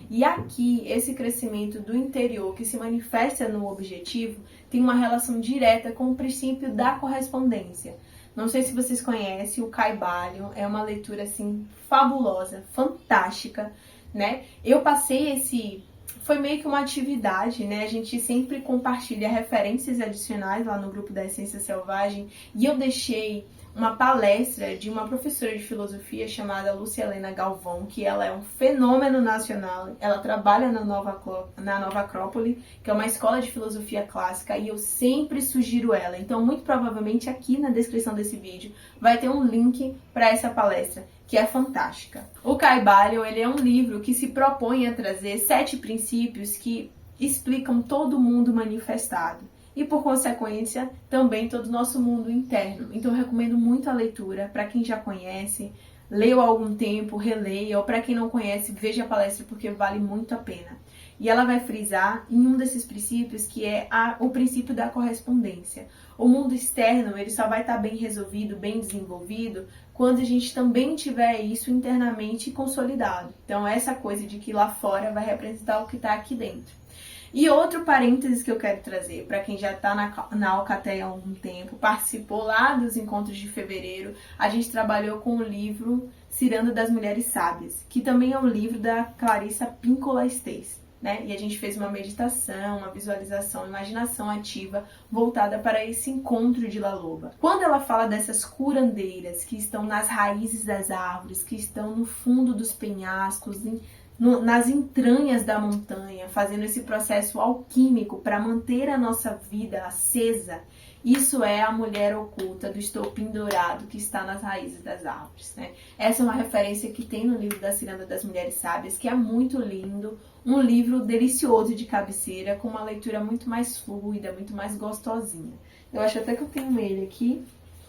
E aqui, esse crescimento do interior que se manifesta no objetivo tem uma relação direta com o princípio da correspondência. Não sei se vocês conhecem o Kybalion, é uma leitura assim fabulosa, fantástica, né? Eu passei foi meio que uma atividade, né? A gente sempre compartilha referências adicionais lá no grupo da Essência Selvagem e eu deixei uma palestra de uma professora de filosofia chamada Lúcia Helena Galvão, que ela é um fenômeno nacional, ela trabalha na Nova Acrópole, que é uma escola de filosofia clássica, e eu sempre sugiro ela. Então, muito provavelmente aqui na descrição desse vídeo vai ter um link para essa palestra, que é fantástica. O Kybalion, ele é um livro que se propõe a trazer 7 princípios que explicam todo o mundo manifestado. E, por consequência, também todo o nosso mundo interno. Então, eu recomendo muito a leitura. Para quem já conhece, leu há algum tempo, releia. Ou para quem não conhece, veja a palestra, porque vale muito a pena. E ela vai frisar em um desses princípios, que é o princípio da correspondência. O mundo externo, ele só vai estar bem resolvido, bem desenvolvido, quando a gente também tiver isso internamente consolidado. Então, essa coisa de que lá fora vai representar o que está aqui dentro. E outro parênteses que eu quero trazer, para quem já está na Alcateia há algum tempo, participou lá dos encontros de fevereiro, a gente trabalhou com o livro Ciranda das Mulheres Sábias, que também é um livro da Clarissa Pinkola Estés. né? E a gente fez uma meditação, uma visualização, imaginação ativa voltada para esse encontro de La Loba. Quando ela fala dessas curandeiras que estão nas raízes das árvores, que estão no fundo dos penhascos, nas entranhas da montanha, fazendo esse processo alquímico para manter a nossa vida acesa, isso é a mulher oculta do estopim dourado que está nas raízes das árvores, né? Essa é uma referência que tem no livro da Ciranda das Mulheres Sábias, que é muito lindo, um livro delicioso de cabeceira, com uma leitura muito mais fluida, muito mais gostosinha. Eu acho até que eu tenho ele aqui,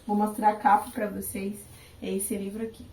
vou mostrar a capa para vocês, é esse livro aqui.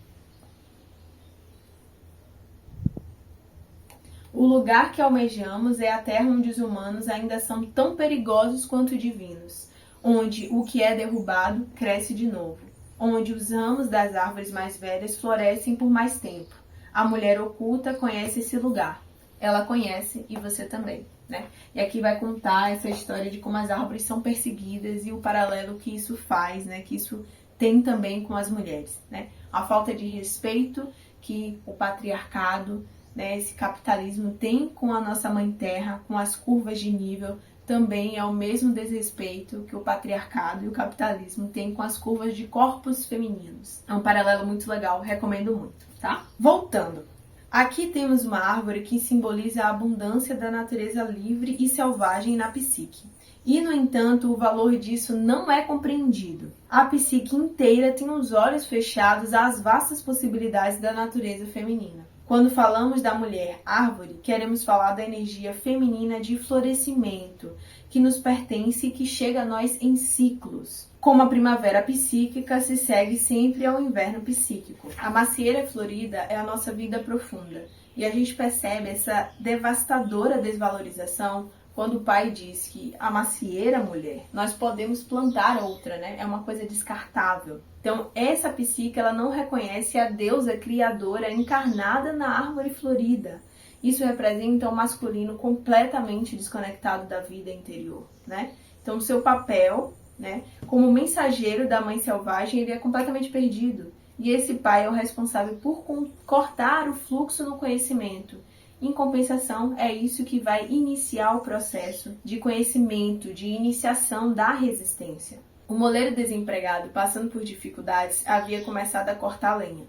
O lugar que almejamos é a terra onde os humanos ainda são tão perigosos quanto divinos, onde o que é derrubado cresce de novo, onde os ramos das árvores mais velhas florescem por mais tempo. A mulher oculta conhece esse lugar. Ela conhece e você também, né? E aqui vai contar essa história de como as árvores são perseguidas e o paralelo que isso faz, né? Que isso tem também com as mulheres, né? A falta de respeito que o patriarcado, né, esse capitalismo tem com a nossa mãe terra, com as curvas de nível, também é o mesmo desrespeito que o patriarcado e o capitalismo tem com as curvas de corpos femininos. É um paralelo muito legal, recomendo muito, tá? Voltando. Aqui temos uma árvore que simboliza a abundância da natureza livre e selvagem na psique. E, no entanto, o valor disso não é compreendido. A psique inteira tem os olhos fechados às vastas possibilidades da natureza feminina. Quando falamos da mulher árvore, queremos falar da energia feminina de florescimento, que nos pertence e que chega a nós em ciclos. Como a primavera psíquica se segue sempre ao inverno psíquico. A macieira florida é a nossa vida profunda. E a gente percebe essa devastadora desvalorização quando o pai diz que a macieira, mulher, nós podemos plantar outra, né? É uma coisa descartável. Então, essa psique, ela não reconhece a deusa criadora encarnada na árvore florida. Isso representa um masculino completamente desconectado da vida interior, né? Então, o seu papel, né, como mensageiro da mãe selvagem, ele é completamente perdido. E esse pai é o responsável por cortar o fluxo no conhecimento. Em compensação, é isso que vai iniciar o processo de conhecimento, de iniciação da resistência. O moleiro desempregado, passando por dificuldades, havia começado a cortar lenha.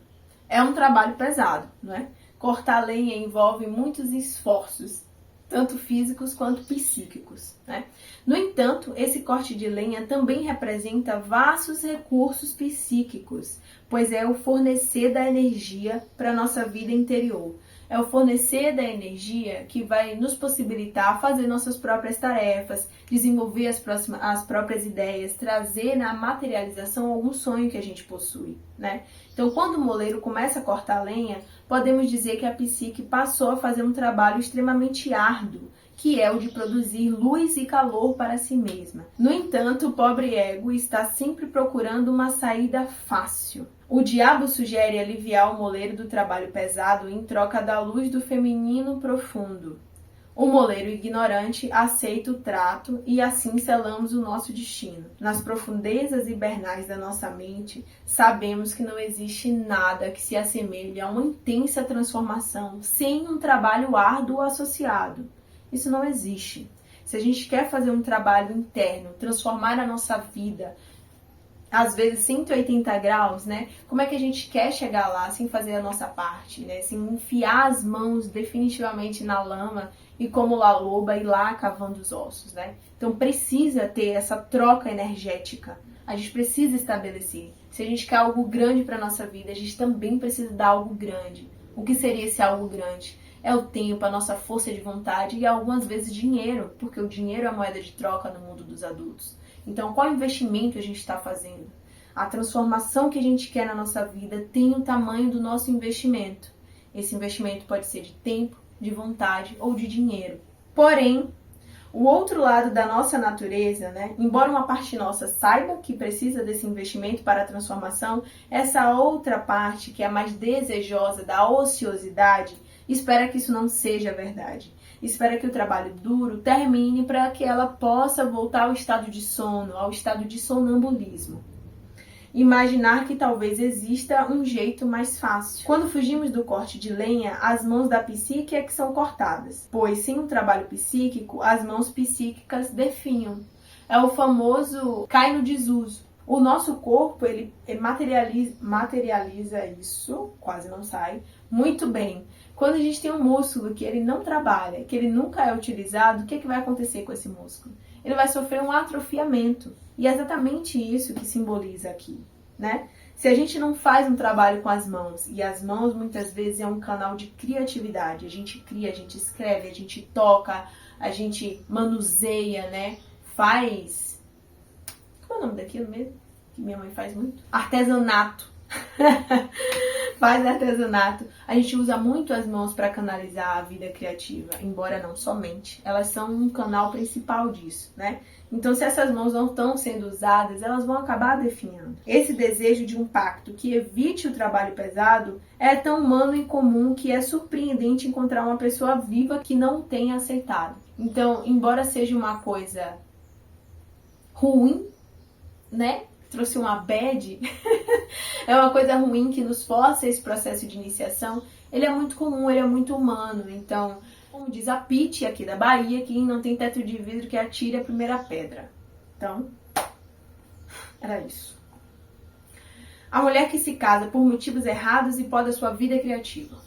É um trabalho pesado, não é? Cortar lenha envolve muitos esforços, tanto físicos quanto psíquicos, né? No entanto, esse corte de lenha também representa vastos recursos psíquicos, pois é o fornecer da energia para a nossa vida interior. É o fornecer da energia que vai nos possibilitar fazer nossas próprias tarefas, desenvolver as próprias ideias, trazer na materialização algum sonho que a gente possui, né? Então, quando o moleiro começa a cortar lenha, podemos dizer que a psique passou a fazer um trabalho extremamente árduo, que é o de produzir luz e calor para si mesma. No entanto, o pobre ego está sempre procurando uma saída fácil. O diabo sugere aliviar o moleiro do trabalho pesado em troca da luz do feminino profundo. O moleiro ignorante aceita o trato e assim selamos o nosso destino. Nas profundezas hibernais da nossa mente, sabemos que não existe nada que se assemelhe a uma intensa transformação sem um trabalho árduo associado. Isso não existe. Se a gente quer fazer um trabalho interno, transformar a nossa vida, às vezes 180 graus, né? Como é que a gente quer chegar lá sem fazer a nossa parte, né? Sem enfiar as mãos definitivamente na lama e como La Loba ir lá cavando os ossos, né? Então precisa ter essa troca energética. A gente precisa estabelecer. Se a gente quer algo grande para nossa vida, a gente também precisa dar algo grande. O que seria esse algo grande? É o tempo, a nossa força de vontade e algumas vezes dinheiro, porque o dinheiro é a moeda de troca no mundo dos adultos. Então, qual investimento a gente está fazendo? A transformação que a gente quer na nossa vida tem o tamanho do nosso investimento. Esse investimento pode ser de tempo, de vontade ou de dinheiro. Porém, o outro lado da nossa natureza, né? Embora uma parte nossa saiba que precisa desse investimento para a transformação, essa outra parte, que é a mais desejosa da ociosidade, espera que isso não seja verdade. Espera que o trabalho duro termine para que ela possa voltar ao estado de sono, ao estado de sonambulismo. imaginar que talvez exista um jeito mais fácil. Quando fugimos do corte de lenha, as mãos da psique é que são cortadas, pois sem um trabalho psíquico, as mãos psíquicas definham. É o famoso cai no desuso. O nosso corpo, ele materializa isso, quase não sai, muito bem. Quando a gente tem um músculo que ele não trabalha, que ele nunca é utilizado, o que vai acontecer com esse músculo? Ele vai sofrer um atrofiamento. E é exatamente isso que simboliza aqui, né? Se a gente não faz um trabalho com as mãos, e as mãos muitas vezes é um canal de criatividade, a gente cria, a gente escreve, a gente toca, a gente manuseia, né? Faz... Qual é o nome daquilo mesmo? Que minha mãe faz muito? Artesanato. Faz artesanato. A gente usa muito as mãos para canalizar a vida criativa, embora não somente. Elas são um canal principal disso, né? Então, se essas mãos não estão sendo usadas, elas vão acabar definhando. Esse desejo de um pacto que evite o trabalho pesado é tão humano e comum que é surpreendente encontrar uma pessoa viva que não tenha aceitado. Então, embora seja uma coisa ruim, né? Trouxe uma bad, é uma coisa ruim que nos força esse processo de iniciação, ele é muito comum, ele é muito humano. Então, como diz a Pitty aqui da Bahia, quem não tem teto de vidro que atire a primeira pedra. Então, era isso. A mulher que se casa por motivos errados e poda sua vida criativa.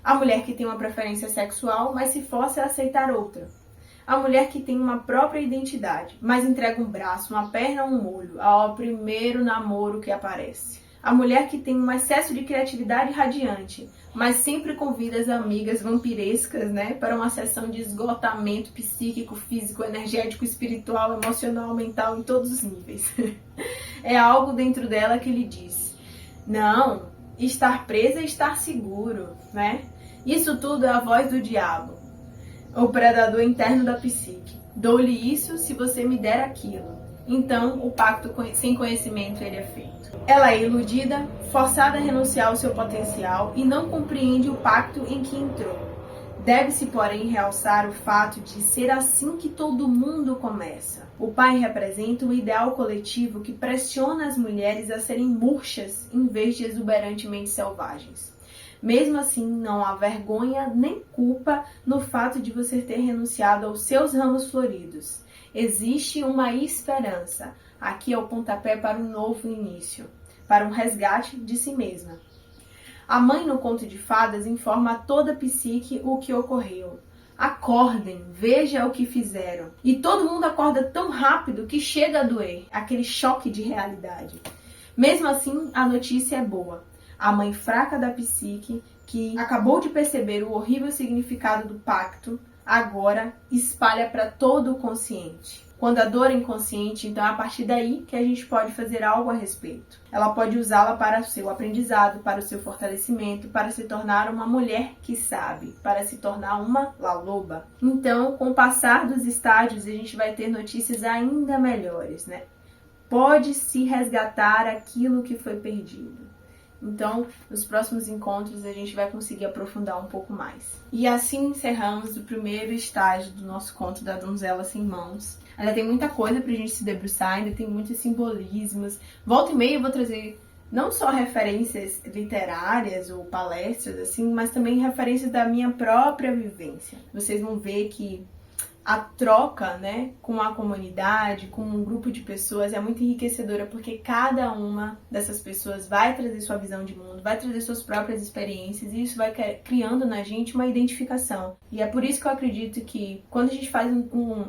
A mulher que tem uma preferência sexual, mas se força a aceitar outra. A mulher que tem uma própria identidade, mas entrega um braço, uma perna ou um olho ao primeiro namoro que aparece. A mulher que tem um excesso de criatividade radiante, mas sempre convida as amigas vampirescas, né, para uma sessão de esgotamento psíquico, físico, energético, espiritual, emocional, mental, em todos os níveis. É algo dentro dela que lhe diz: não, estar presa é estar seguro, né? Isso tudo é a voz do diabo, o predador interno da psique. Dou-lhe isso se você me der aquilo. Então, o pacto sem conhecimento ele é feito. Ela é iludida, forçada a renunciar ao seu potencial e não compreende o pacto em que entrou. Deve-se, porém, realçar o fato de ser assim que todo mundo começa. O pai representa o ideal coletivo que pressiona as mulheres a serem murchas em vez de exuberantemente selvagens. Mesmo assim, não há vergonha nem culpa no fato de você ter renunciado aos seus ramos floridos. Existe uma esperança. Aqui é o pontapé para um novo início, para um resgate de si mesma. A mãe no conto de fadas informa a toda a psique o que ocorreu. Acordem, veja o que fizeram. E todo mundo acorda tão rápido que chega a doer, aquele choque de realidade. Mesmo assim, a notícia é boa. A mãe fraca da psique, que acabou de perceber o horrível significado do pacto, agora espalha para todo o consciente. Quando a dor é inconsciente, então é a partir daí que a gente pode fazer algo a respeito. Ela pode usá-la para o seu aprendizado, para o seu fortalecimento, para se tornar uma mulher que sabe, para se tornar uma laloba. Então, com o passar dos estágios, a gente vai ter notícias ainda melhores, né? Pode-se resgatar aquilo que foi perdido. Então, nos próximos encontros, a gente vai conseguir aprofundar um pouco mais. E assim encerramos o primeiro estágio do nosso conto da Donzela Sem Mãos. Ainda tem muita coisa pra gente se debruçar, ainda tem muitos simbolismos. Volta e meia eu vou trazer não só referências literárias ou palestras, assim, mas também referências da minha própria vivência. Vocês vão ver que a troca, né, com a comunidade, com um grupo de pessoas é muito enriquecedora, porque cada uma dessas pessoas vai trazer sua visão de mundo, vai trazer suas próprias experiências, e isso vai criando na gente uma identificação. E é por isso que eu acredito que quando a gente faz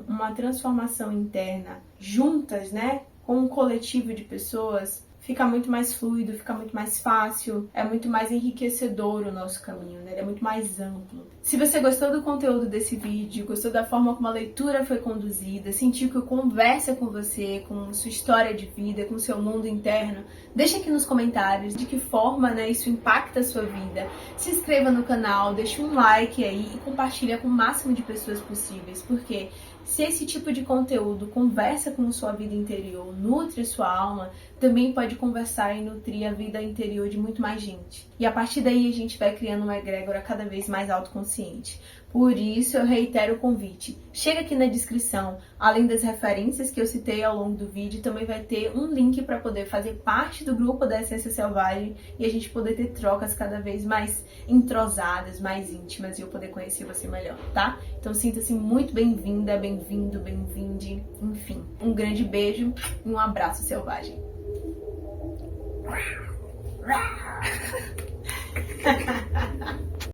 uma transformação interna juntas, né, com um coletivo de pessoas, fica muito mais fluido, fica muito mais fácil, é muito mais enriquecedor o nosso caminho, né? Ele é muito mais amplo. Se você gostou do conteúdo desse vídeo, gostou da forma como a leitura foi conduzida, sentiu que eu converso com você, com sua história de vida, com seu mundo interno, deixa aqui nos comentários de que forma, né, isso impacta a sua vida. Se inscreva no canal, deixa um like aí e compartilha com o máximo de pessoas possíveis, porque se esse tipo de conteúdo conversa com sua vida interior, nutre sua alma, também pode conversar e nutrir a vida interior de muito mais gente. E a partir daí a gente vai criando uma egrégora cada vez mais autoconsciente. Por isso eu reitero o convite. Chega aqui na descrição, além das referências que eu citei ao longo do vídeo, também vai ter um link para poder fazer parte do grupo da Essência Selvagem e a gente poder ter trocas cada vez mais entrosadas, mais íntimas e eu poder conhecer você melhor, tá? Então sinta-se muito bem-vinda, bem-vindo, bem-vinde, enfim. Um grande beijo e um abraço selvagem.